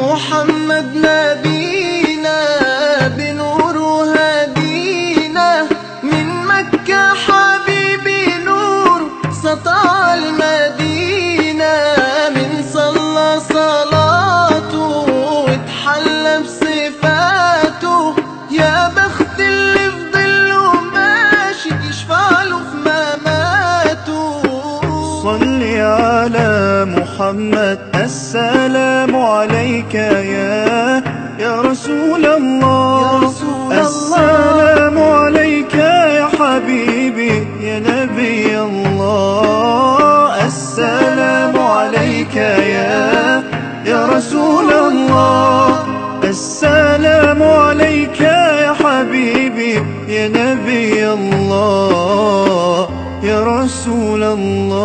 محمد نبينا بنور هدينا، من مكة حبيبي نور سطع المدينة، من صلى صلاته واتحلى بصفاته، يا بخت اللي في ظله ماشي يشفع له في مماته. صل على محمد السلام عليك يا رسول الله، السلام عليك يا حبيبي يا نبي الله، السلام عليك يا رسول الله، السلام عليك يا حبيبي يا نبي الله يا رسول الله.